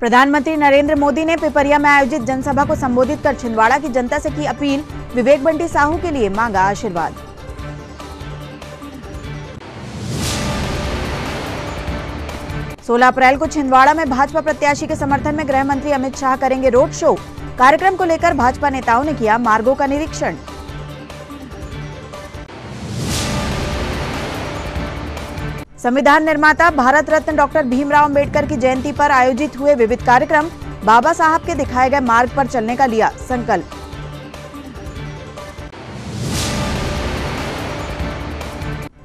प्रधानमंत्री नरेंद्र मोदी ने पिपरिया में आयोजित जनसभा को संबोधित कर छिंदवाड़ा की जनता से की अपील, विवेक बंटी साहू के लिए मांगा आशीर्वाद। सोलह अप्रैल को छिंदवाड़ा में भाजपा प्रत्याशी के समर्थन में गृह मंत्री अमित शाह करेंगे रोड शो। कार्यक्रम को लेकर भाजपा नेताओं ने किया मार्गों का निरीक्षण। संविधान निर्माता भारत रत्न डॉक्टर भीमराव अंबेडकर की जयंती पर आयोजित हुए विविध कार्यक्रम। बाबा साहब के दिखाए गए मार्ग पर चलने का लिया संकल्प।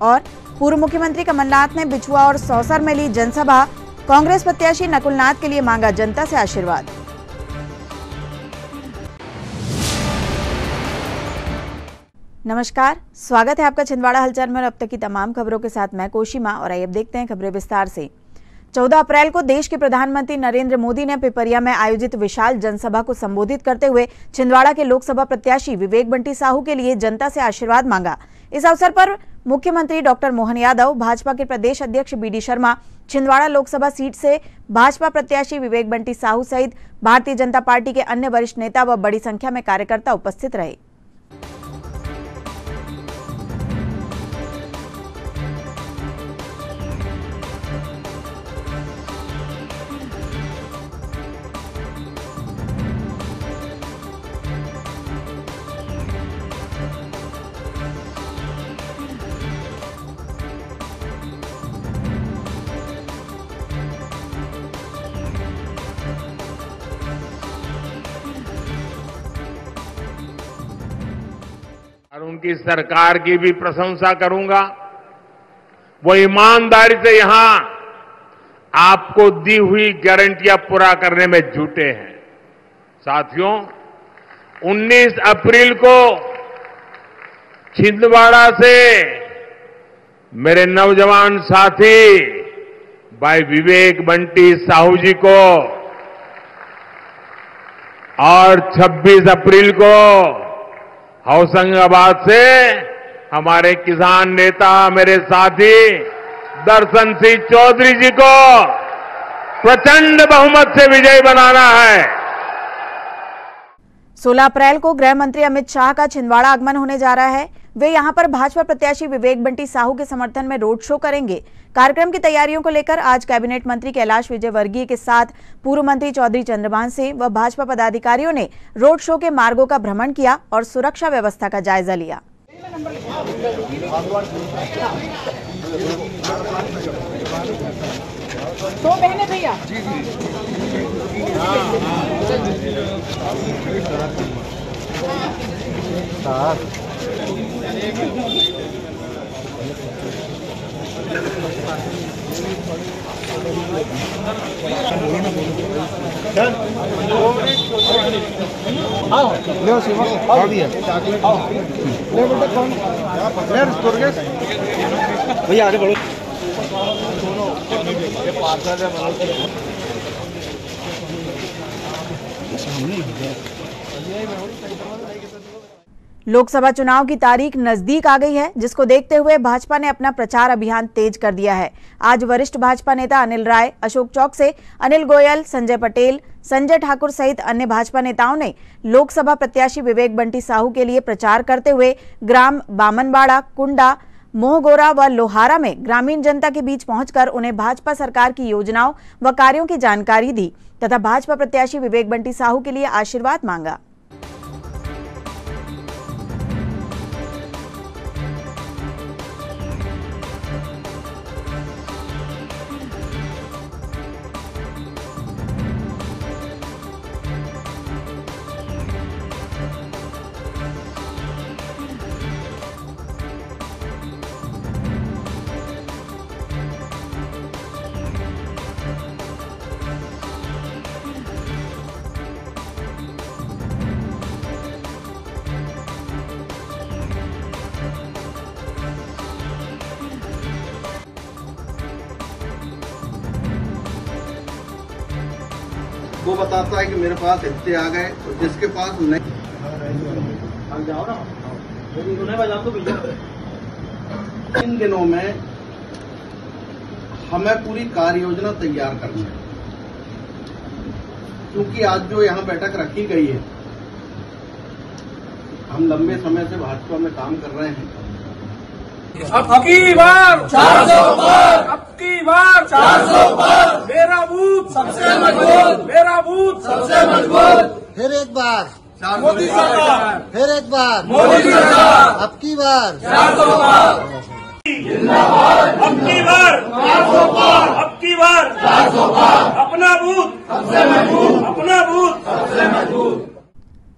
और पूर्व मुख्यमंत्री कमलनाथ ने बिछुआ और सौसर में ली जनसभा। कांग्रेस प्रत्याशी नकुलनाथ के लिए मांगा जनता से आशीर्वाद। नमस्कार, स्वागत है आपका छिंदवाड़ा हलचल में। अब तक की तमाम खबरों के साथ मैं कोशिमा और आइए अब देखते हैं खबरें विस्तार से। 14 अप्रैल को देश के प्रधानमंत्री नरेंद्र मोदी ने पिपरिया में आयोजित विशाल जनसभा को संबोधित करते हुए छिंदवाड़ा के लोकसभा प्रत्याशी विवेक बंटी साहू के लिए जनता से आशीर्वाद मांगा। इस अवसर पर मुख्यमंत्री डॉक्टर मोहन यादव, भाजपा के प्रदेश अध्यक्ष बीडी शर्मा, छिंदवाड़ा लोकसभा सीट से भाजपा प्रत्याशी विवेक बंटी साहू सहित भारतीय जनता पार्टी के अन्य वरिष्ठ नेता व बड़ी संख्या में कार्यकर्ता उपस्थित रहे। और उनकी सरकार की भी प्रशंसा करूंगा। वो ईमानदारी से यहां आपको दी हुई गारंटियां पूरा करने में जुटे हैं। साथियों, 19 अप्रैल को छिंदवाड़ा से मेरे नौजवान साथी भाई विवेक बंटी साहू जी को और 26 अप्रैल को होशंगाबाद से हमारे किसान नेता मेरे साथी दर्शन सिंह चौधरी जी को प्रचंड बहुमत से विजयी बनाना है। 16 अप्रैल को गृह मंत्री अमित शाह का छिंदवाड़ा आगमन होने जा रहा है। वे यहां पर भाजपा प्रत्याशी विवेक बंटी साहू के समर्थन में रोड शो करेंगे। कार्यक्रम की तैयारियों को लेकर आज कैबिनेट मंत्री कैलाश विजयवर्गीय के साथ पूर्व मंत्री चौधरी चंद्रभान सिंह व भाजपा पदाधिकारियों ने रोड शो के मार्गों का भ्रमण किया और सुरक्षा व्यवस्था का जायजा लिया। तो बहने भैया भैया आगे बढ़ो। लोकसभा चुनाव की तारीख नजदीक आ गई है, जिसको देखते हुए भाजपा ने अपना प्रचार अभियान तेज कर दिया है। आज वरिष्ठ भाजपा नेता अनिल राय, अशोक चौक से अनिल गोयल, संजय पटेल, संजय ठाकुर सहित अन्य भाजपा नेताओं ने लोकसभा प्रत्याशी विवेक बंटी साहू के लिए प्रचार करते हुए ग्राम बामनवाड़ा, कुंडा, मोहगोरा व लोहारा में ग्रामीण जनता के बीच पहुंचकर उन्हें भाजपा सरकार की योजनाओं व कार्यों की जानकारी दी तथा भाजपा प्रत्याशी विवेक बंटी साहू के लिए आशीर्वाद मांगा। वो बताता है कि मेरे पास हिस्से आ गए, तो जिसके पास नहीं जाओ ना, इन दिनों में हमें पूरी कार्य योजना तैयार करनी है। क्योंकि आज जो यहाँ बैठक रखी गई है, हम लंबे समय से भाजपा में काम कर रहे हैं। अब की बार 400 पार, अब की बार 400 पार, मेरा बूथ सबसे मजबूत, मेरा बूथ सबसे मजबूत। फिर एक बार मोदी सरकार, फिर एक बार मोदी सरकार, अब की बार 400 पार, अब की बार 400 पार, अब की बार 400 पार, अपना बूथ सबसे मजबूत, अपना बूथ सबसे मजबूत।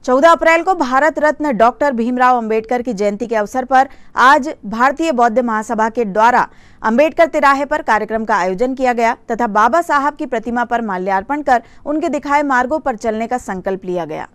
14 अप्रैल को भारत रत्न डॉक्टर भीमराव अंबेडकर की जयंती के अवसर पर आज भारतीय बौद्ध महासभा के द्वारा अंबेडकर तिराहे पर कार्यक्रम का आयोजन किया गया तथा बाबा साहब की प्रतिमा पर माल्यार्पण कर उनके दिखाए मार्गों पर चलने का संकल्प लिया गया।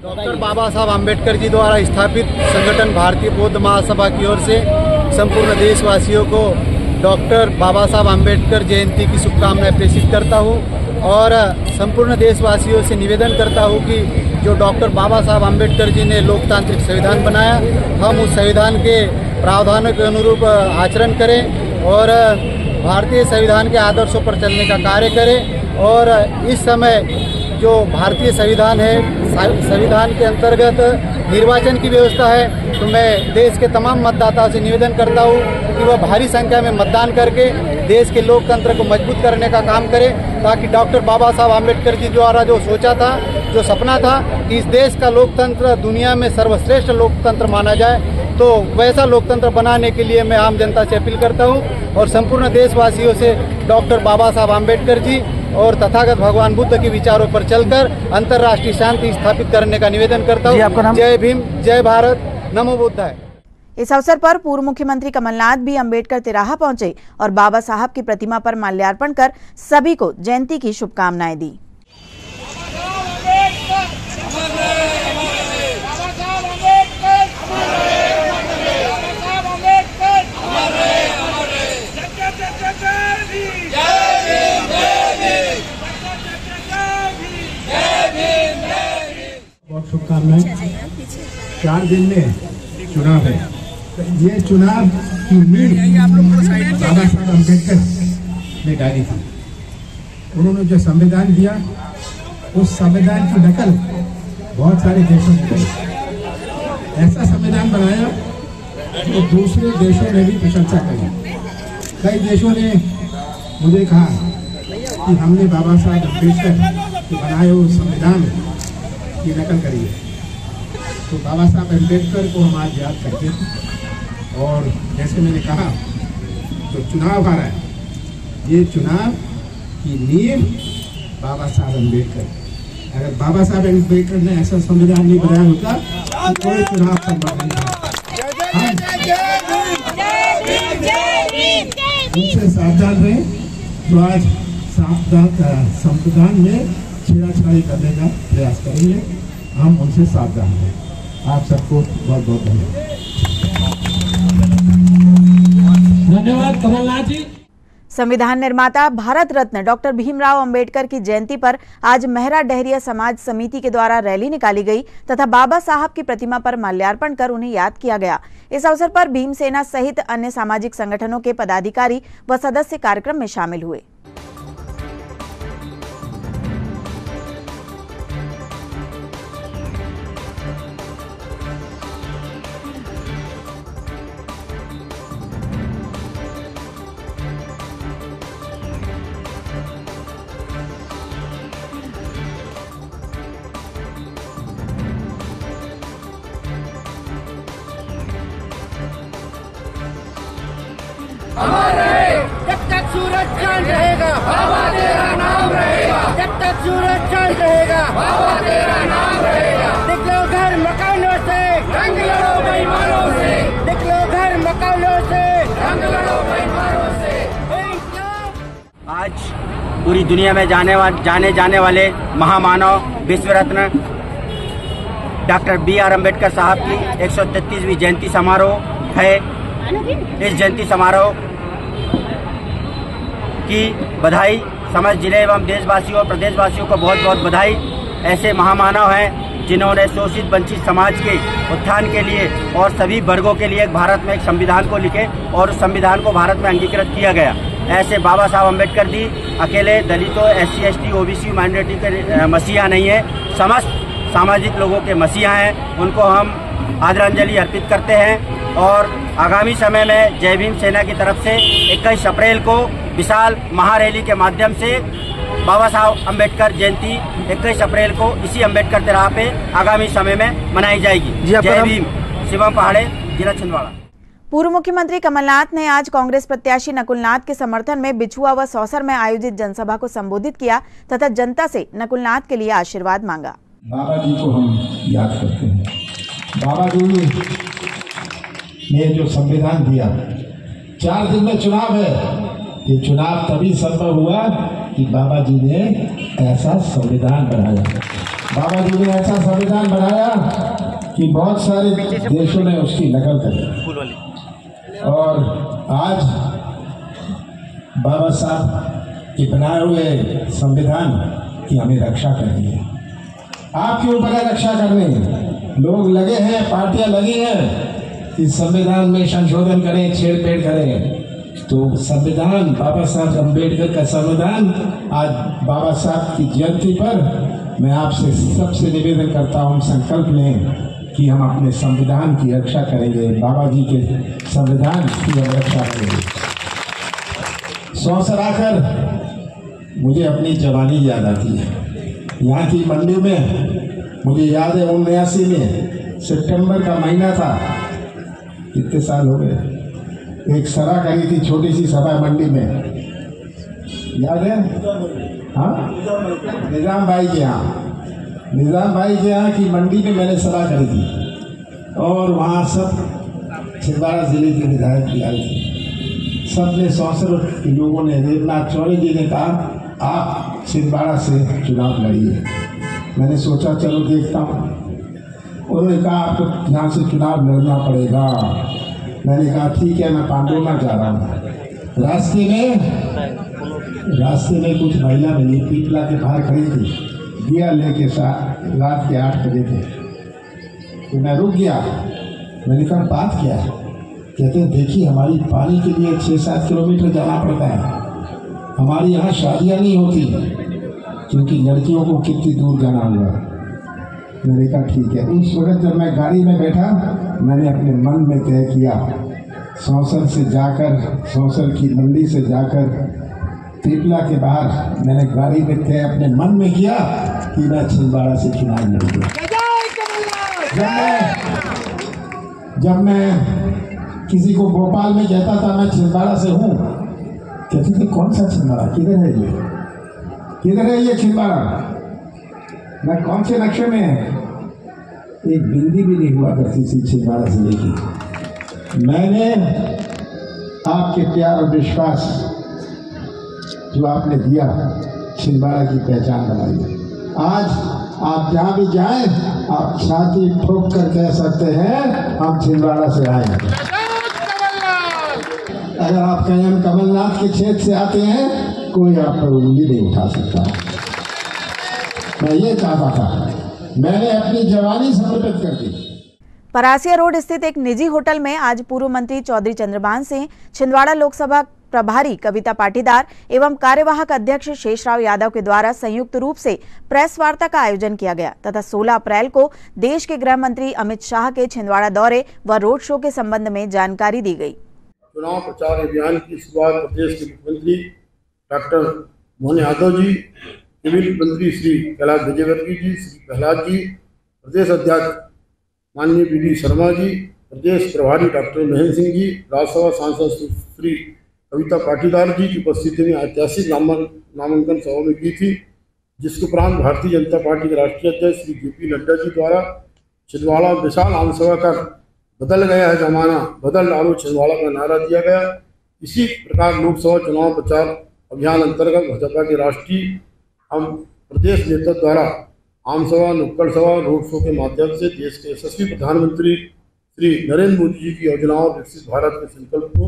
डॉक्टर बाबा साहब आम्बेडकर जी द्वारा स्थापित संगठन भारतीय बौद्ध महासभा की ओर से संपूर्ण देशवासियों को डॉक्टर बाबा साहब आम्बेडकर जयंती की शुभकामनाएं प्रेषित करता हूं और संपूर्ण देशवासियों से निवेदन करता हूं कि जो डॉक्टर बाबा साहब आम्बेडकर जी ने लोकतांत्रिक संविधान बनाया, हम उस संविधान के प्रावधानों के अनुरूप आचरण करें और भारतीय संविधान के आदर्शों पर चलने का कार्य करें। और इस समय जो भारतीय संविधान है, संविधान के अंतर्गत निर्वाचन की व्यवस्था है, तो मैं देश के तमाम मतदाताओं से निवेदन करता हूं कि वह भारी संख्या में मतदान करके देश के लोकतंत्र को मजबूत करने का काम करें, ताकि डॉक्टर बाबा साहब आम्बेडकर जी द्वारा जो सोचा था, जो सपना था कि इस देश का लोकतंत्र दुनिया में सर्वश्रेष्ठ लोकतंत्र माना जाए, तो वैसा लोकतंत्र बनाने के लिए मैं आम जनता से अपील करता हूं और संपूर्ण देशवासियों से डॉक्टर बाबा साहब आम्बेडकर जी और तथागत भगवान बुद्ध के विचारों पर चलकर अंतर्राष्ट्रीय शांति स्थापित करने का निवेदन करता हूं। जय भीम, जय भारत, नमो बुद्धाय। इस अवसर पर पूर्व मुख्यमंत्री कमलनाथ भी अंबेडकर तिराहा पहुंचे और बाबा साहब की प्रतिमा पर माल्यार्पण कर सभी को जयंती की शुभकामनाएं दी। बहुत शुभकामनाएं। 4 दिन में चुनाव है। ये चुनाव की नींव बाबा साहब अम्बेडकर ने डाली थी। उन्होंने जो संविधान दिया, उस संविधान की नकल बहुत सारे देशों ने की। ऐसा संविधान बनाया तो दूसरे देशों ने भी प्रशंसा करी। कई देशों ने मुझे कहा कि हमने बाबा साहब अम्बेडकर के बनाए हुए संविधान की नकल करी है। तो बाबा साहब अम्बेडकर को हम आज याद करते हैं। और जैसे मैंने कहा, जो चुनाव आ रहा है, ये चुनाव की नींव बाबा साहब अम्बेडकर। अगर बाबा साहब अम्बेडकर ने ऐसा संविधान नहीं बनाया होता तो कोई चुनाव संभव नहीं था। उनसे सावधान रहे तो आज संविधान में छेड़छाड़ी करने का प्रयास करेंगे। हम उनसे सावधान हैं। आप सबको बहुत बहुत धन्यवाद कमलनाथ जी। संविधान निर्माता भारत रत्न डॉक्टर भीमराव अंबेडकर की जयंती पर आज मेहरा डहरिया समाज समिति के द्वारा रैली निकाली गई तथा बाबा साहब की प्रतिमा पर माल्यार्पण कर उन्हें याद किया गया। इस अवसर पर भीमसेना सहित अन्य सामाजिक संगठनों के पदाधिकारी व सदस्य कार्यक्रम में शामिल हुए। अमर रहे। जब तक सूरज चांद रहेगा बाबा तेरा नाम रहेगा। जब तक सूरज चांद रहेगा बाबा तेरा नाम रहेगा। निकलो घर मकानों से रंग लड़ो बेईमानों से। निकलो घर मकानों से रंग लड़ो बेईमानों से। आज पूरी दुनिया में जाने वाले महामानव विश्व रत्न डॉक्टर B.R. अम्बेडकर साहब की 133वीं जयंती समारोह है। इस जयंती समारोह की बधाई समस्त जिले एवं देशवासियों और प्रदेशवासियों को बहुत बहुत बधाई। ऐसे महामानव हैं जिन्होंने शोषित वंचित समाज के उत्थान के लिए और सभी वर्गों के लिए भारत में एक संविधान को लिखे और उस संविधान को भारत में अंगीकृत किया गया। ऐसे बाबा साहब अम्बेडकर जी अकेले दलितों, SC, ST, OBC माइनॉरिटी के मसीहा नहीं है, समस्त सामाजिक लोगों के मसीहा हैं। उनको हम आदरांजलि अर्पित करते हैं और आगामी समय में जय भीम सेना की तरफ से 21 अप्रैल को विशाल महारैली के माध्यम से बाबा साहब अम्बेडकर जयंती 21 अप्रैल को इसी अम्बेडकर तिराहा पे आगामी समय में मनाई जाएगी। जय भीम। शिवम पहाड़े, जिला छिंदवाड़ा। पूर्व मुख्यमंत्री कमलनाथ ने आज कांग्रेस प्रत्याशी नकुलनाथ के समर्थन में बिछुआ व सौसर में आयोजित जनसभा को संबोधित किया तथा जनता से नकुलनाथ के लिए आशीर्वाद मांगा। बाबा जी को हम याद करते हैं। बाबा जी ने जो संविधान दिया, 4 दिन में चुनाव है। ये चुनाव तभी संभव हुआ कि बाबा जी ने ऐसा संविधान बनाया। बाबा जी ने ऐसा संविधान बनाया कि बहुत सारे देशों ने उसकी नकल करी और आज बाबा साहब के बनाए हुए संविधान की हमें रक्षा करनी है। आपके ऊपर है रक्षा करने। लोग लगे हैं, पार्टियां लगी हैं कि संविधान में संशोधन करें, छेड़छाड़ करें। तो संविधान, बाबा साहब अम्बेडकर का संविधान, आज बाबा साहब की जयंती पर मैं आपसे सबसे निवेदन करता हूं, संकल्प लें कि हम अपने संविधान की रक्षा करेंगे। बाबा जी के संविधान की हम रक्षा करेंगे। सौसर आकर मुझे अपनी जवानी याद आती है। यहाँ की मंडी में मुझे याद है 79 में सितंबर का महीना था, कितने साल हो गए, एक सभा करी थी, छोटी सी सभा मंडी में, याद है? हाँ, निजाम भाई के यहाँ की मंडी में मैंने सभा करी थी और वहाँ सब छिंदवाड़ा जिले के विधायक भी आए थे। सब ने सौसर के लोगों ने, देवनाथ चौरे जी ने कहा आप छिंदवाड़ा से चुनाव लड़िए। मैंने सोचा चलो देखता हूँ। उन्होंने कहा आपको यहाँ से चुनाव लड़ना पड़ेगा। मैंने कहा ठीक है, मैं पांडुमा जा रहा हूँ। रास्ते में कुछ महिला मिली, पीपला के बाहर खड़ी थी, दिया लेके साथ, रात के 8 बजे थे। तो मैं रुक गया। मैंने कहा बात क्या है? कहते हैं देखिए हमारी पानी के लिए 6-7 किलोमीटर जाना पड़ता है, हमारी यहाँ शादियाँ नहीं होती क्योंकि लड़कियों को कितनी दूर जाना हुआ। मैंने कहा ठीक है। उस वक्त जब मैं गाड़ी में बैठा, मैंने अपने मन में तय किया, सौसर से जाकर, सौसर की मंडी से जाकर पीपला के बाहर मैंने गाड़ी में तय अपने मन में किया कि मैं छिंदवाड़ा से चुनाव लड़ूंगा। जब मैं किसी को भोपाल में कहता था मैं छिंदवाड़ा से हूँ, कहते थे कौन सा छिंदवाड़ा, किधर है ये, किधर है ये छिंदवाड़ा, मैं कौन से नक्शे में है? एक बिंदी भी नहीं हुआ करती थी छिंदवाड़ा जिले की। मैंने आपके प्यार और विश्वास जो आपने दिया, छिंदवाड़ा की पहचान बनाई। आज आप जहाँ भी जाएं, आप छाती ठोक कर कह सकते हैं हम छिंदवाड़ा से आए हैं। अगर आप कहें हम कमलनाथ के क्षेत्र से आते हैं, कोई आप पर उंगली नहीं उठा सकता। मैं ये चाहता था, मैंने अपनी जवानी समर्पित कर दी। परासिया रोड स्थित एक निजी होटल में आज पूर्व मंत्री चौधरी चंद्रभान सिंह, छिंदवाड़ा लोकसभा प्रभारी कविता पाटीदार एवं कार्यवाहक अध्यक्ष शेषराव यादव के द्वारा संयुक्त रूप से प्रेस वार्ता का आयोजन किया गया तथा 16 अप्रैल को देश के गृह मंत्री अमित शाह के छिंदवाड़ा दौरे व रोड शो के संबंध में जानकारी दी गई। चुनाव प्रचार अभियान की शुरुआत प्रदेश के मुख्यमंत्री डॉक्टर मोहन यादव जी, कैबिनेट मंत्री श्री कैलाश विजयवर्गीय जी, श्री प्रहलाद जी, प्रदेश अध्यक्ष माननीय BD शर्मा जी, प्रदेश प्रभारी डॉक्टर महेंद्र सिंह जी, राज्यसभा सांसद श्री कविता पाटीदार जी की उपस्थिति में ऐतिहासिक नामांकन सभा में की थी, जिसके उपरांत भारतीय जनता पार्टी के राष्ट्रीय अध्यक्ष श्री JP नड्डा जी द्वारा छिंदवाड़ा विशाल आमसभा कर बदल गया है जमाना, बदल डालो छिंदवाड़ा का नारा दिया गया। इसी प्रकार लोकसभा चुनाव प्रचार अभियान अंतर्गत भाजपा के राष्ट्रीय एवं प्रदेश नेतृत्व द्वारा आमसभा, नुक्कड़ सभा, रोड शो के माध्यम से देश के यशस्वी प्रधानमंत्री श्री नरेंद्र मोदी जी की योजनाओं और विकसित भारत के संकल्प को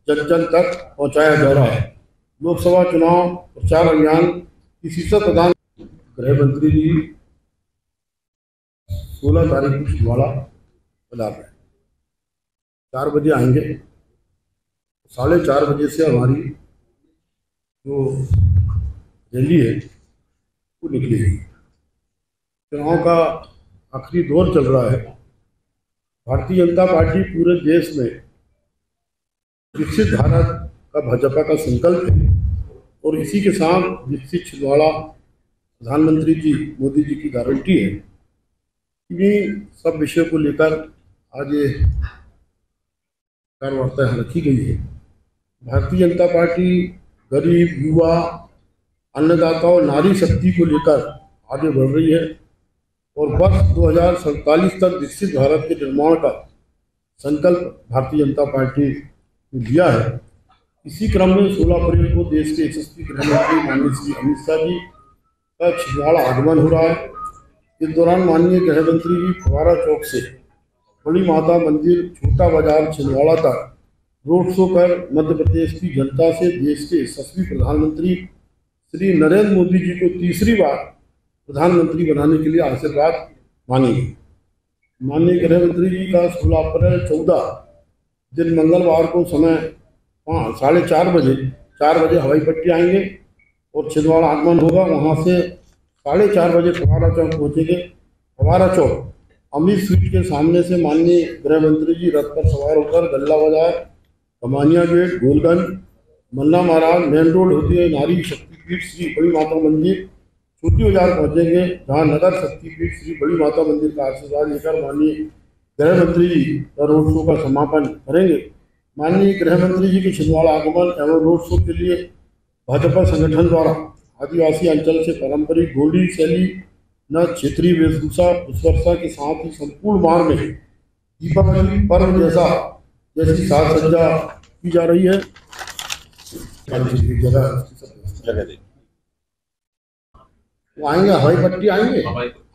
जन जन तक पहुंचाया जा रहा है। लोकसभा चुनाव प्रचार अभियान की शीर्षक प्रधान गृह मंत्री जी 16 तारीख को छिंदवाड़ा पधार रहे हैं। 4 बजे आएंगे। 4:30 बजे से हमारी जो रैली है वो निकलेगी। चुनाव का आखिरी दौर चल रहा है। भारतीय जनता पार्टी पूरे देश में विकसित भारत का भाजपा का संकल्प है और इसी के साथ विकसित छिंदवाड़ा प्रधानमंत्री जी मोदी जी की गारंटी है। इन्हीं सब विषयों को लेकर आज ये कार्यवार्ता रखी गई है। भारतीय जनता पार्टी गरीब, युवा, अन्नदाता और नारी शक्ति को लेकर आगे बढ़ रही है और वर्ष 2047 तक विकसित भारत के निर्माण का संकल्प भारतीय जनता पार्टी ने लिया है। इसी क्रम में 16 अप्रैल को देश के यशस्वी गृहमंत्री माननीय श्री अमित शाह जी का छिंदवाड़ा आगमन हो रहा है। इस दौरान माननीय गृह मंत्री जी फवारा चौक से बड़ी माता मंदिर, छोटा बाजार, छिंदवाड़ा तक रोड शो कर मध्य प्रदेश की जनता से देश के यशस्वी प्रधानमंत्री श्री नरेंद्र मोदी जी को तीसरी बार प्रधानमंत्री बनाने के लिए आशीर्वाद मांगेंगे। माननीय गृह मंत्री जी का 16 अप्रैल 14 दिन मंगलवार को समय 4:30 बजे 4 बजे हवाई पट्टी आएंगे और छिंदवाड़ा आगमन होगा। वहाँ से 4:30 बजे फवारा चौक पहुँचेंगे। फवारा चौक अमृत स्वीट के सामने से माननीय गृह मंत्री जी रथ पर सवार होकर गल्ला बाजार, कमानिया गेट, गोलगंज, मन्ना महाराज मेन रोड होती है नारी शक्तिपीठ श्री बड़ी माता मंदिर, छोटी बाजार पहुँचेंगे, जहाँ नगर शक्तिपीठ श्री बड़ी माता मंदिर का आशीर्वाद लेकर माननीय गृह मंत्री जी का रोड शो का समापन करेंगे। माननीय गृह मंत्री जी के छिंदवाड़ा आगमन एवं रोड शो के लिए भाजपा संगठन द्वारा आदिवासी अंचल से पारंपरिक गोंडी शैली न क्षेत्रीय वेशभूषा पुष्पवर्षा के साथ ही संपूर्ण मार्ग में दीपावली पर्व जैसी साज सज्जा की जा रही है। जगह वो आएंगे, हवाई पट्टी आएंगे,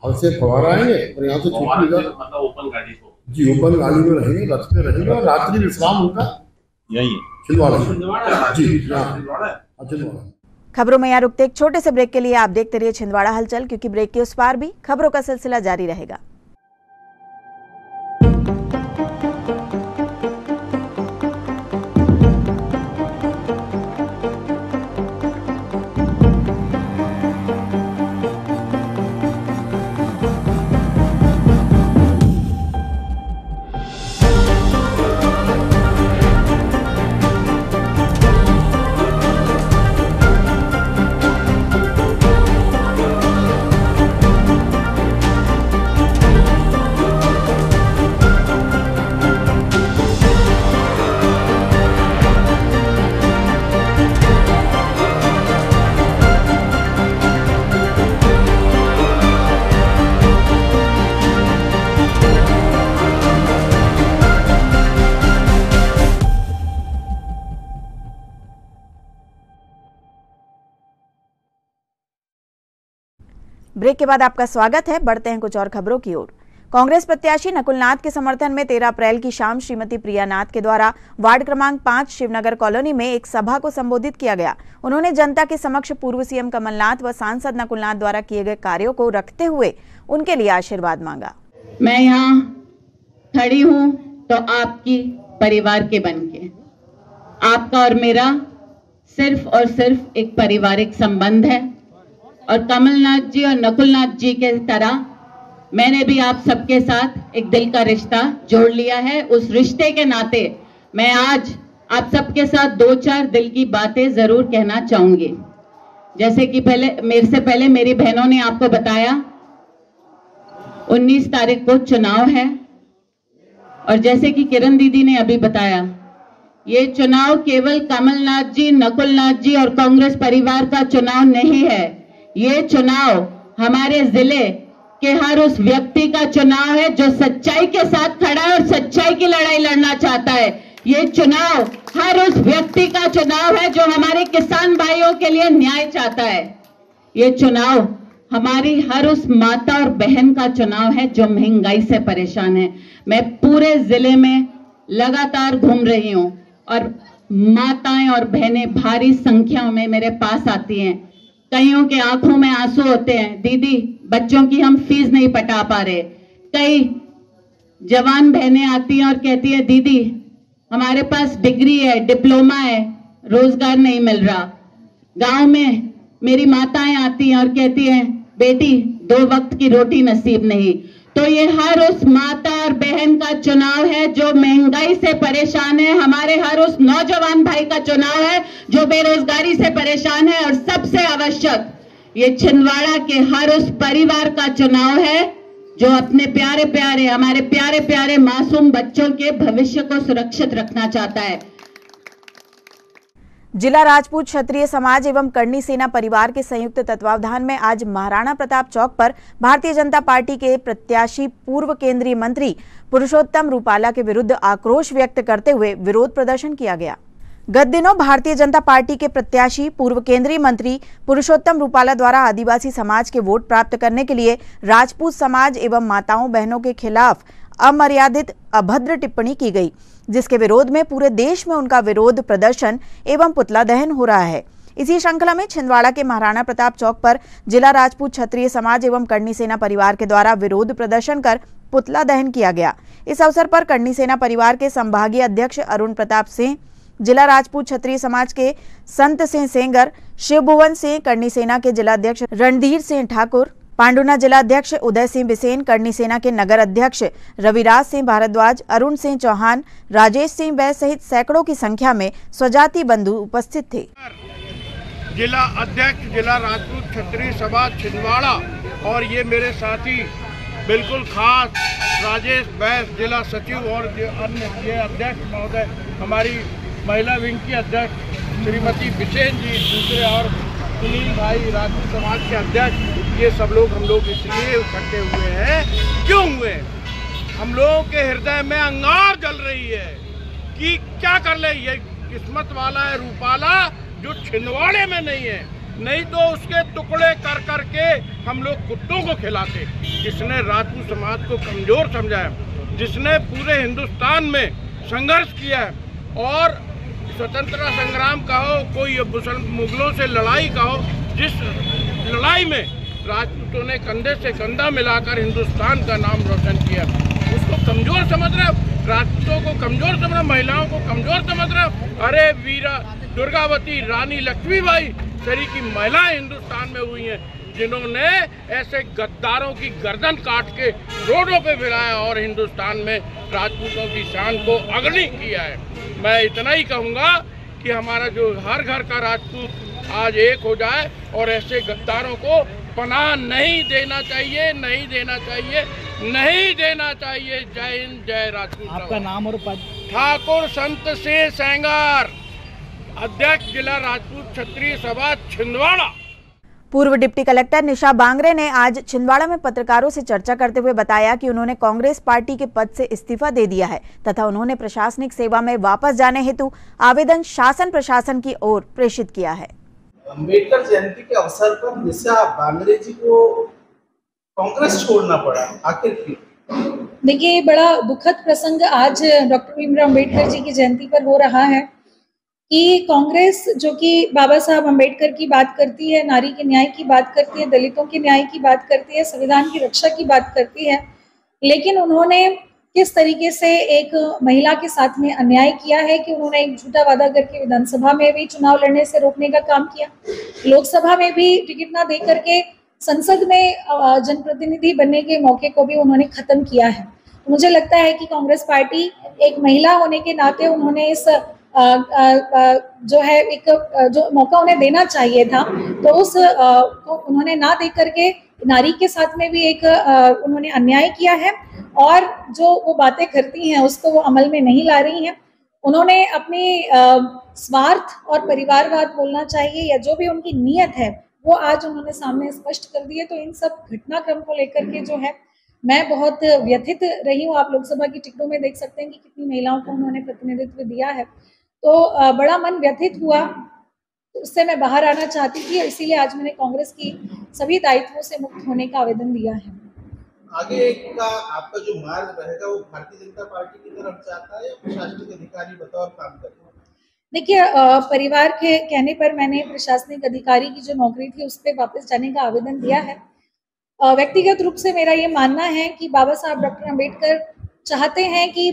हल से फवारा आएंगे और यहाँ से छोटी जी ओपन गाड़ी में रहेंगे, रथ पे रहेंगे और रात्रि विश्राम उनका यही छिंदवाड़ा जी छिंदवाड़ा। खबरों में यहाँ रुकते एक छोटे से ब्रेक के लिए आप देखते रहिए छिंदवाड़ा हलचल, क्योंकि ब्रेक के उस पार भी खबरों का सिलसिला जारी रहेगा। ब्रेक के बाद आपका स्वागत है। बढ़ते हैं कुछ और खबरों की ओर। कांग्रेस प्रत्याशी नकुल नाथ के समर्थन में 13 अप्रैल की शाम श्रीमती प्रिया नाथ के द्वारा वार्ड क्रमांक 5 शिवनगर कॉलोनी में एक सभा को संबोधित किया गया। उन्होंने जनता के समक्ष पूर्व सीएम कमलनाथ व सांसद नकुल नाथ द्वारा किए गए कार्यों को रखते हुए उनके लिए आशीर्वाद मांगा। मैं यहाँ खड़ी हूँ तो आपकी परिवार के बनके, आपका और मेरा सिर्फ और सिर्फ एक पारिवारिक संबंध है और कमलनाथ जी और नकुलनाथ जी के तरह मैंने भी आप सबके साथ एक दिल का रिश्ता जोड़ लिया है। उस रिश्ते के नाते मैं आज आप सबके साथ 2-4 दिल की बातें जरूर कहना चाहूंगी। जैसे कि मेरे से पहले मेरी बहनों ने आपको बताया 19 तारीख को चुनाव है और जैसे कि किरण दीदी ने अभी बताया ये चुनाव केवल कमलनाथ जी, नकुलनाथ जी और कांग्रेस परिवार का चुनाव नहीं है। ये चुनाव हमारे जिले के हर उस व्यक्ति का चुनाव है जो सच्चाई के साथ खड़ा है और सच्चाई की लड़ाई लड़ना चाहता है। ये चुनाव हर उस व्यक्ति का चुनाव है जो हमारे किसान भाइयों के लिए न्याय चाहता है। ये चुनाव हमारी हर उस माता और बहन का चुनाव है जो महंगाई से परेशान है। मैं पूरे जिले में लगातार घूम रही हूं और माताएं और बहनें भारी संख्या में मेरे पास आती हैं। कईयों के आंखों में आंसू होते हैं, दीदी बच्चों की हम फीस नहीं पटा पा रहे। कई जवान बहनें आती हैं और कहती है दीदी हमारे पास डिग्री है, डिप्लोमा है, रोजगार नहीं मिल रहा। गांव में मेरी माताएं आती हैं और कहती हैं बेटी 2 वक्त की रोटी नसीब नहीं। तो ये हर उस माता और बहन का चुनाव है जो महंगाई से परेशान है। हमारे हर उस नौजवान भाई का चुनाव है जो बेरोजगारी से परेशान है। और सबसे आवश्यक ये छिंदवाड़ा के हर उस परिवार का चुनाव है जो अपने प्यारे प्यारे, हमारे प्यारे प्यारे मासूम बच्चों के भविष्य को सुरक्षित रखना चाहता है। जिला राजपूत क्षत्रिय समाज एवं करनी सेना परिवार के संयुक्त तत्वावधान में आज महाराणा प्रताप चौक पर भारतीय जनता पार्टी के प्रत्याशी पूर्व केंद्रीय मंत्री पुरुषोत्तम रूपाला के विरुद्ध आक्रोश व्यक्त करते हुए विरोध प्रदर्शन किया गया। गत दिनों भारतीय जनता पार्टी के प्रत्याशी पूर्व केंद्रीय मंत्री पुरुषोत्तम रूपाला द्वारा आदिवासी समाज के वोट प्राप्त करने के लिए राजपूत समाज एवं माताओं बहनों के खिलाफ अमर्यादित अभद्र टिप्पणी की गई, जिसके विरोध में पूरे देश में उनका विरोध प्रदर्शन एवं पुतला दहन हो रहा है। इसी श्रृंखला में छिंदवाड़ा के महाराणा प्रताप चौक पर जिला राजपूत क्षत्रिय समाज एवं करनी सेना परिवार के द्वारा विरोध प्रदर्शन कर पुतला दहन किया गया। इस अवसर पर करनी सेना परिवार के संभागीय अध्यक्ष अरुण प्रताप सिंह, जिला राजपूत क्षत्रिय समाज के संत सिंह सेंगर, शिव भुवन सिंह, करनी सेना के जिलाध्यक्ष रणधीर सिंह ठाकुर, पांडुना जिलाध्यक्ष उदय सिंह बिसेन, करनी सेना के नगर अध्यक्ष रविराज सिंह भारद्वाज, अरुण सिंह चौहान, राजेश सिंह बैस सहित सैकड़ों की संख्या में स्वजाति बंधु उपस्थित थे। जिला अध्यक्ष जिला राजपूत क्षत्रिय समाज छिंदवाड़ा और ये मेरे साथी बिल्कुल खास राजेश बैस जिला सचिव और अन्य ये अध्यक्ष महोदय, हमारी महिला विंग की अध्यक्ष श्रीमती बिसेन जी, दूसरे और सुनील भाई राजपूत समाज के अध्यक्ष, ये सब लोग हम लोग इसलिए इकट्ठे हुए हैं। क्यों हुए? हम लोगों के हृदय में अंगार जल रही है कि क्या कर ले। ये किस्मत वाला है रूपाला जो छिंदवाड़े में नहीं है, नहीं तो उसके टुकड़े कर कर के हम लोग कुत्तों को खिलाते। जिसने राजपूत समाज को कमजोर समझा है, जिसने पूरे हिंदुस्तान में संघर्ष किया है और स्वतंत्रता संग्राम का हो, कोई मुगलों से लड़ाई का हो, जिस लड़ाई में राजपूतों ने कंधे से कंधा मिलाकर हिंदुस्तान का नाम रोशन किया, उसको कमजोर समझ रहे हो? राजपूतों को कमजोर समझ रहे हो? महिलाओं को कमजोर समझ रहे हो? अरे वीरा दुर्गावती, रानी लक्ष्मीबाई सरी की महिलाएं हिंदुस्तान में हुई हैं जिन्होंने ऐसे गद्दारों की गर्दन काट के रोडों पे फिराया और हिंदुस्तान में राजपूतों की शान को अग्रणी किया है। मैं इतना ही कहूँगा कि हमारा जो हर घर का राजपूत आज एक हो जाए और ऐसे गद्दारों को पनाह नहीं देना चाहिए, नहीं देना चाहिए, नहीं देना चाहिए। जय हिंद, जय राजपूत। आपका नाम और पद? ठाकुर संत सिंह सेंगर, अध्यक्ष जिला राजपूत क्षत्रिय समाज छिंदवाड़ा। पूर्व डिप्टी कलेक्टर निशा बांगरे ने आज छिंदवाड़ा में पत्रकारों से चर्चा करते हुए बताया कि उन्होंने कांग्रेस पार्टी के पद से इस्तीफा दे दिया है तथा उन्होंने प्रशासनिक सेवा में वापस जाने हेतु आवेदन शासन प्रशासन की ओर प्रेषित किया है। अम्बेडकर जयंती के अवसर पर निशा बांगरे जी को कांग्रेस छोड़ना पड़ा, आखिर क्यों? देखिए, बड़ा दुखद प्रसंग आज डॉक्टर भीमराव अम्बेडकर जी की जयंती पर हो रहा है कि कांग्रेस जो कि बाबा साहब अम्बेडकर की बात करती है, नारी के न्याय की बात करती है, दलितों के न्याय की बात करती है, संविधान की रक्षा की बात करती है, लेकिन उन्होंने किस तरीके से एक महिला के साथ में अन्याय किया है कि उन्होंने एक झूठा वादा करके विधानसभा में भी चुनाव लड़ने से रोकने का काम किया, लोकसभा में भी टिकट ना दे करके संसद में जनप्रतिनिधि बनने के मौके को भी उन्होंने खत्म किया है। तो मुझे लगता है कि कांग्रेस पार्टी एक महिला होने के नाते उन्होंने इस जो है एक जो मौका उन्हें देना चाहिए था, तो उस को उन्होंने ना दे करके नारी के साथ में भी एक उन्होंने अन्याय किया है और जो वो बातें करती हैं उसको वो अमल में नहीं ला रही हैं। उन्होंने अपने स्वार्थ और परिवारवाद बोलना चाहिए या जो भी उनकी नीयत है वो आज उन्होंने सामने स्पष्ट कर दी है। तो इन सब घटनाक्रम को लेकर के जो है मैं बहुत व्यथित रही हूँ। आप लोकसभा की टिकटों में देख सकते हैं कि कितनी महिलाओं को उन्होंने प्रतिनिधित्व दिया है, तो बड़ा मन व्यथित हुआ। तो उससे मैं बाहर आना चाहती थी और इसीलिए आज मैंने कांग्रेस की सभी दायित्वों से मुक्त होने का आवेदन दिया है। आगे का आपका जो मार्ग रहेगा वो भारतीय जनता पार्टी की तरफ जाता है या प्रशासनिक अधिकारी बतौर काम करेगा? देखिए, परिवार के कहने पर मैंने प्रशासनिक अधिकारी की जो नौकरी थी उस पर वापस जाने का आवेदन दिया है। व्यक्तिगत रूप से मेरा ये मानना है कि बाबा साहब डॉक्टर अम्बेडकर चाहते हैं कि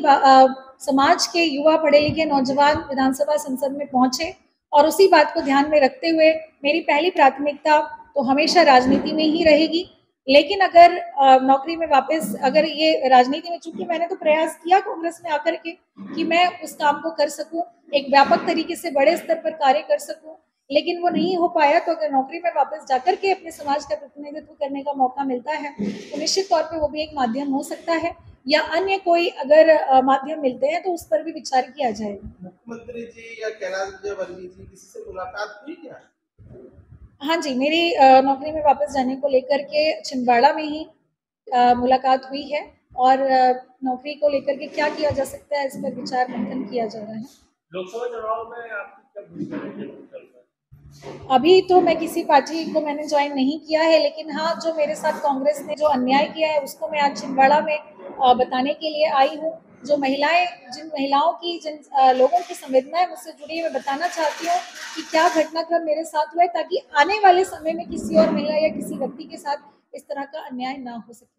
समाज के युवा पढ़े लिखे नौजवान विधानसभा संसद में पहुंचे और उसी बात को ध्यान में रखते हुए मेरी पहली प्राथमिकता तो हमेशा राजनीति में ही रहेगी। लेकिन अगर नौकरी में वापस अगर ये राजनीति में, चूंकि मैंने तो प्रयास किया कांग्रेस में आकर के कि मैं उस काम को कर सकूं, एक व्यापक तरीके से बड़े स्तर पर कार्य कर सकूं, लेकिन वो नहीं हो पाया। तो अगर नौकरी में वापस जाकर के अपने समाज का प्रतिनिधित्व करने का मौका मिलता है तो निश्चित तौर पे वो भी एक माध्यम हो सकता है, या अन्य कोई अगर माध्यम मिलते हैं तो उस पर भी विचार किया जाएगा। मुख्यमंत्री जी या कैलाश विजयवर्गीय जी किसी से मुलाकात हुई क्या? हाँ जी, मेरी नौकरी में वापस जाने को लेकर के छिंदवाड़ा में ही मुलाकात हुई है और नौकरी को लेकर के क्या किया जा सकता है इस पर विचार मंथन किया जा रहा है। लोकसभा चुनाव में आपकी क्या भूमिका रहेगी? अभी तो मैं किसी पार्टी को मैंने ज्वाइन नहीं किया है, लेकिन हाँ, जो मेरे साथ कांग्रेस ने जो अन्याय किया है उसको मैं आज छिंदवाड़ा में बताने के लिए आई हूँ। जो महिलाएं, जिन महिलाओं की, जिन लोगों की संवेदनाएं मुझसे जुड़ी है, मैं बताना चाहती हूँ कि क्या घटनाक्रम मेरे साथ हुआ है, ताकि आने वाले समय में किसी और महिला या किसी व्यक्ति के साथ इस तरह का अन्याय ना हो सके।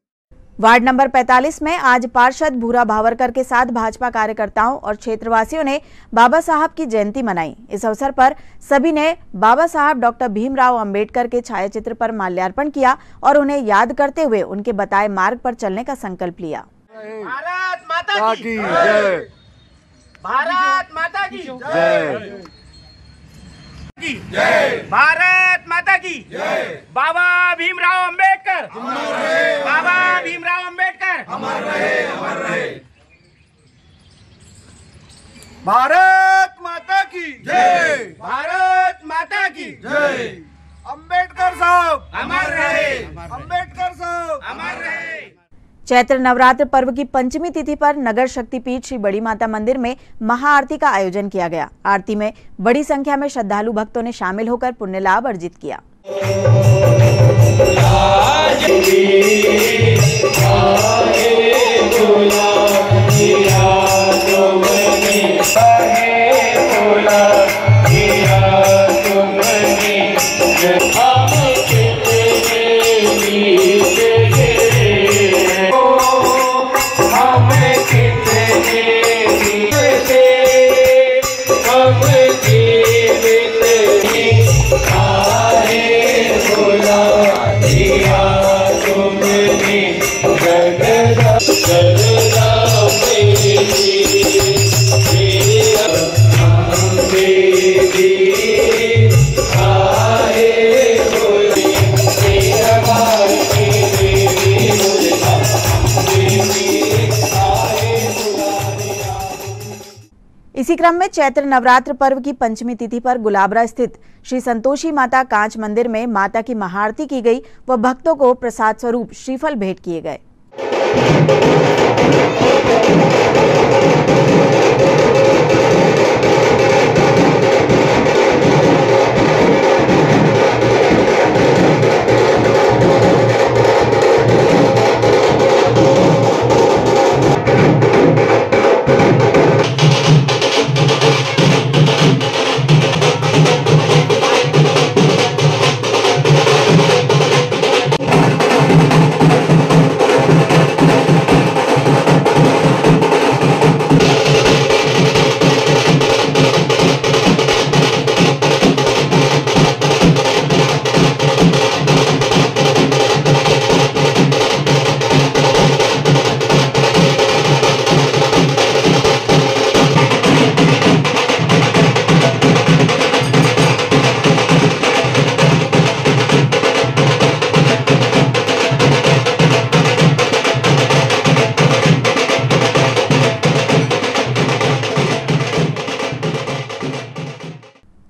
वार्ड नंबर 45 में आज पार्षद भूरा भावरकर के साथ भाजपा कार्यकर्ताओं और क्षेत्रवासियों ने बाबा साहब की जयंती मनाई। इस अवसर पर सभी ने बाबा साहब डॉक्टर भीमराव अंबेडकर के छायाचित्र पर माल्यार्पण किया और उन्हें याद करते हुए उनके बताए मार्ग पर चलने का संकल्प लिया। भारत माता की जय। भारत माता की जय। भारत माता की जय। बाबा भीमराव अंबेडकर अमर रहे। बाबा भीमराव अंबेडकर अमर रहे, अमर रहे। भारत माता की जय। भारत माता की जय। अंबेडकर साहब अमर रहे। अंबेडकर साहब अमर रहे। चैत्र नवरात्र पर्व की पंचमी तिथि पर नगर शक्तिपीठ श्री बड़ी माता मंदिर में महाआरती का आयोजन किया गया। आरती में बड़ी संख्या में श्रद्धालु भक्तों ने शामिल होकर पुण्य लाभ अर्जित किया। इसी क्रम में चैत्र नवरात्र पर्व की पंचमी तिथि पर गुलाबरा स्थित श्री संतोषी माता कांच मंदिर में माता की महाआरती की गई व भक्तों को प्रसाद स्वरूप श्रीफल भेंट किए गए।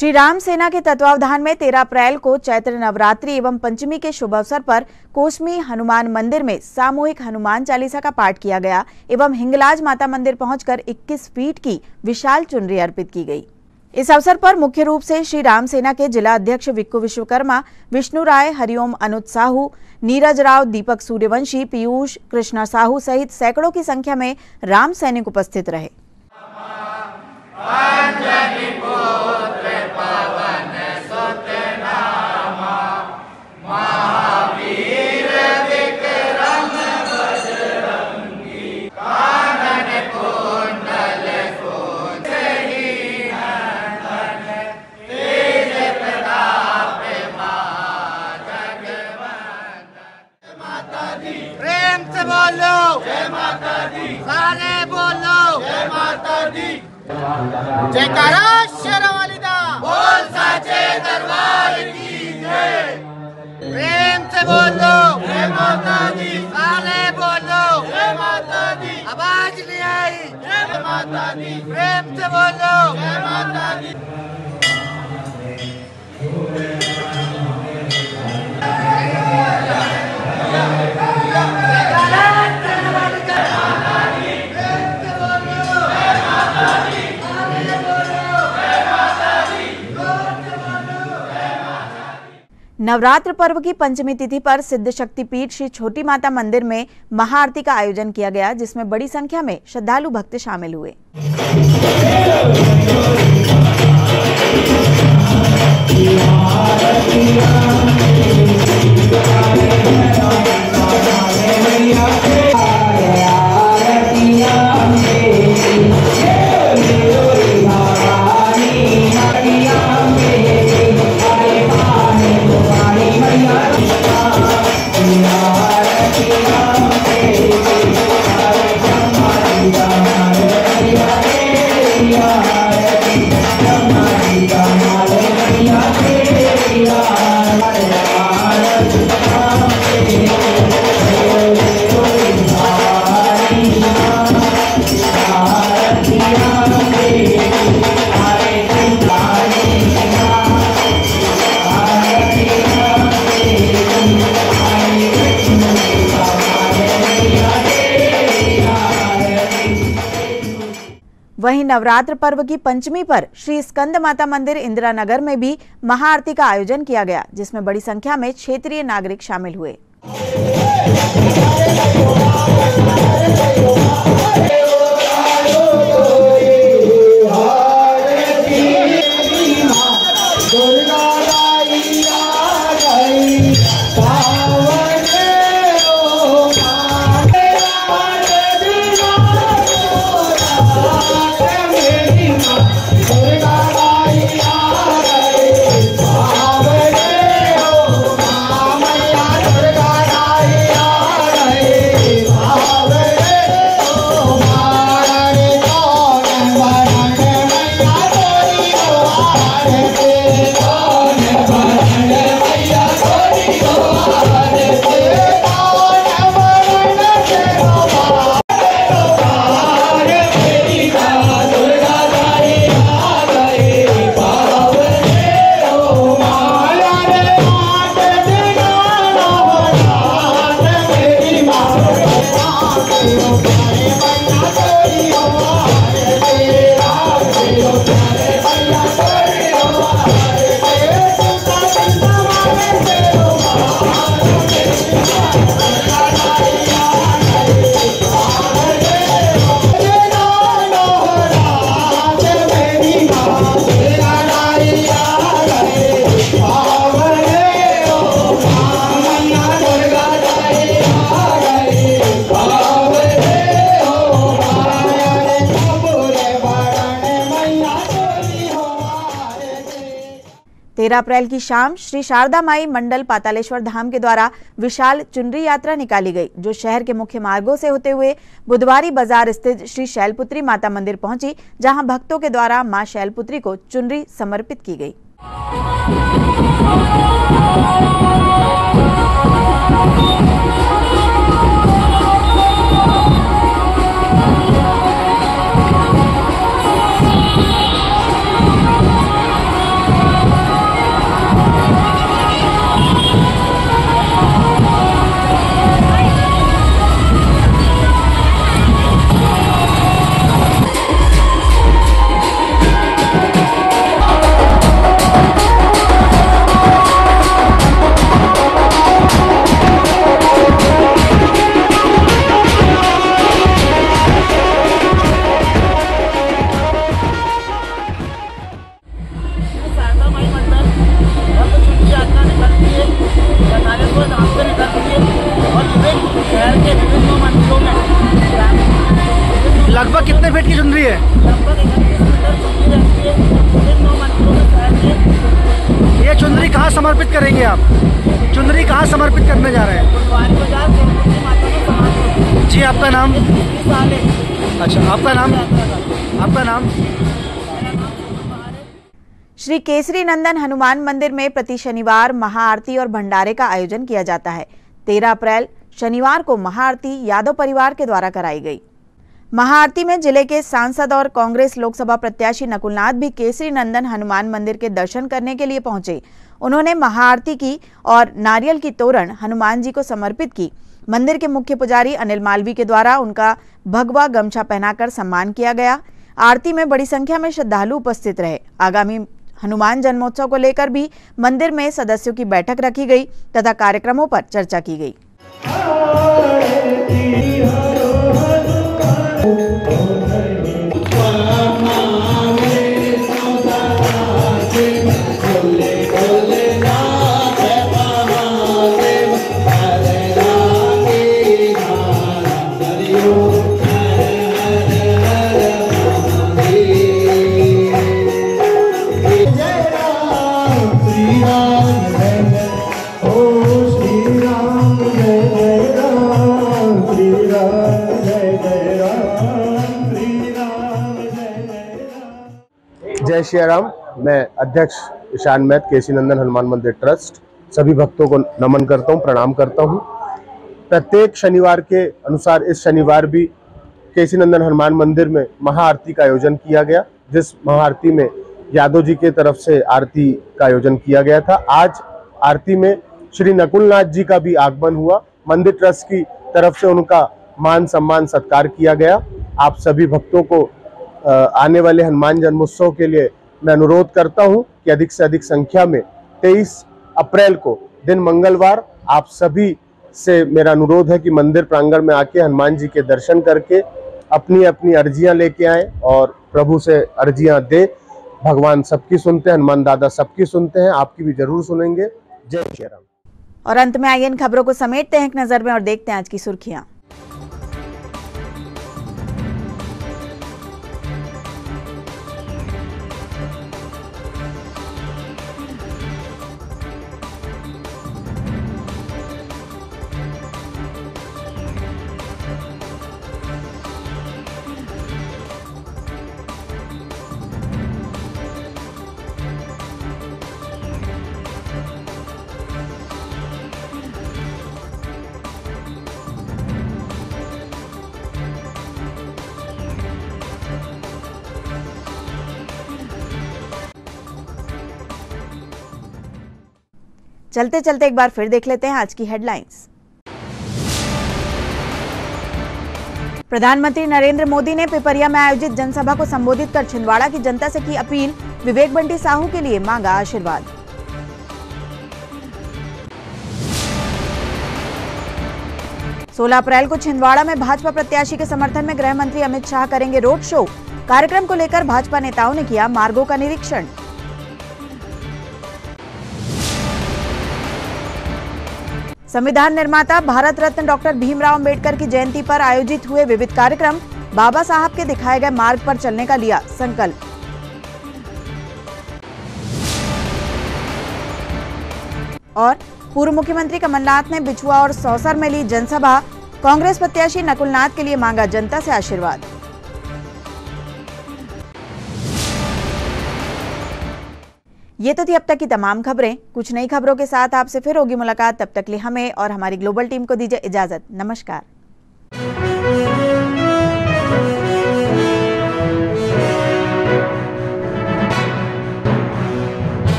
श्री राम सेना के तत्वावधान में 13 अप्रैल को चैत्र नवरात्रि एवं पंचमी के शुभ अवसर पर कोसमी हनुमान मंदिर में सामूहिक हनुमान चालीसा का पाठ किया गया एवं हिंगलाज माता मंदिर पहुंचकर 21 फीट की विशाल चुनरी अर्पित की गई। इस अवसर पर मुख्य रूप से श्री राम सेना के जिला अध्यक्ष विक्कू विश्वकर्मा, विष्णु राय, हरिओम अनुज साहू, नीरज राव, दीपक सूर्यवंशी, पीयूष, कृष्णा साहू सहित सैकड़ों की संख्या में राम सैनिक उपस्थित रहे। प्रेम से बोलो जय माता दी, सारे बोलो जय माता दी। जयकारा शेरावाली दा, बोल साचे दरबार की जय। प्रेम से बोलो जय माता दी, सारे बोलो जय माता दी। आवाज नहीं आई जय माता दी, प्रेम से बोलो जय माता दी। नवरात्र पर्व की पंचमी तिथि पर सिद्ध शक्तिपीठ श्री छोटी माता मंदिर में महाआरती का आयोजन किया गया, जिसमें बड़ी संख्या में श्रद्धालु भक्त शामिल हुए। वहीं नवरात्र पर्व की पंचमी पर श्री स्कंद माता मंदिर इंदिरा नगर में भी महाआरती का आयोजन किया गया, जिसमें बड़ी संख्या में क्षेत्रीय नागरिक शामिल हुए। अप्रैल की शाम श्री शारदा माई मंडल पातालेश्वर धाम के द्वारा विशाल चुनरी यात्रा निकाली गई, जो शहर के मुख्य मार्गों से होते हुए बुधवारी बाजार स्थित श्री शैलपुत्री माता मंदिर पहुंची, जहां भक्तों के द्वारा मां शैलपुत्री को चुनरी समर्पित की गई। की चुनरी है? ये चुनरी कहाँ समर्पित करेंगे आप? चुनरी कहाँ समर्पित करने जा रहे हैं? जी आपका नाम? अच्छा आपका नाम? आपका नाम? श्री केसरी नंदन हनुमान मंदिर में प्रति शनिवार महाआरती और भंडारे का आयोजन किया जाता है। 13 अप्रैल शनिवार को महाआरती यादव परिवार के द्वारा कराई गई। महाआरती में जिले के सांसद और कांग्रेस लोकसभा प्रत्याशी नकुलनाथ भी केसरी नंदन हनुमान मंदिर के दर्शन करने के लिए पहुंचे। उन्होंने महाआरती की और नारियल की तोरण हनुमान जी को समर्पित की। मंदिर के मुख्य पुजारी अनिल मालवी के द्वारा उनका भगवा गमछा पहनाकर सम्मान किया गया। आरती में बड़ी संख्या में श्रद्धालु उपस्थित रहे। आगामी हनुमान जन्मोत्सव को लेकर भी मंदिर में सदस्यों की बैठक रखी गई तथा कार्यक्रमों पर चर्चा की गई। जय श्री राम। मैं अध्यक्ष ईशान मैथ, केसरी नंदन हनुमान मंदिर ट्रस्ट, सभी भक्तों को नमन करता हूं, प्रणाम करता हूं। प्रत्येक शनिवार के अनुसार इस शनिवार भी केसरी नंदन हनुमान मंदिर में महाआरती का आयोजन किया गया, जिस महाआरती में यादव जी के तरफ से आरती का आयोजन किया गया था। आज आरती में श्री नकुलनाथ जी का भी आगमन हुआ। मंदिर ट्रस्ट की तरफ से उनका मान सम्मान सत्कार किया गया। आप सभी भक्तों को आने वाले हनुमान जन्मोत्सव के लिए मैं अनुरोध करता हूं कि अधिक से अधिक संख्या में 23 अप्रैल को दिन मंगलवार आप सभी से मेरा अनुरोध है कि मंदिर प्रांगण में आके हनुमान जी के दर्शन करके अपनी अपनी अर्जियां लेके आए और प्रभु से अर्जियां दे। भगवान सबकी सुनते हैं, हनुमान दादा सबकी सुनते हैं, आपकी भी जरूर सुनेंगे। जय श्री राम। और अंत में आइए इन खबरों को समेटते हैं एक नजर में और देखते हैं आज की सुर्खियां। चलते चलते एक बार फिर देख लेते हैं आज की हेडलाइंस। प्रधानमंत्री नरेंद्र मोदी ने पिपरिया में आयोजित जनसभा को संबोधित कर छिंदवाड़ा की जनता से की अपील। विवेक बंटी साहू के लिए मांगा आशीर्वाद। सोलह अप्रैल को छिंदवाड़ा में भाजपा प्रत्याशी के समर्थन में गृह मंत्री अमित शाह करेंगे रोड शो। कार्यक्रम को लेकर भाजपा नेताओं ने किया मार्गों का निरीक्षण। संविधान निर्माता भारत रत्न डॉक्टर भीमराव अंबेडकर की जयंती पर आयोजित हुए विविध कार्यक्रम। बाबा साहब के दिखाए गए मार्ग पर चलने का लिया संकल्प। और पूर्व मुख्यमंत्री कमलनाथ ने बिछुआ और सौसर में ली जनसभा। कांग्रेस प्रत्याशी नकुलनाथ के लिए मांगा जनता से आशीर्वाद। ये तो थी अब तक की तमाम खबरें। कुछ नई खबरों के साथ आपसे फिर होगी मुलाकात। तब तक लिए हमें और हमारी ग्लोबल टीम को दीजिए इजाजत। नमस्कार।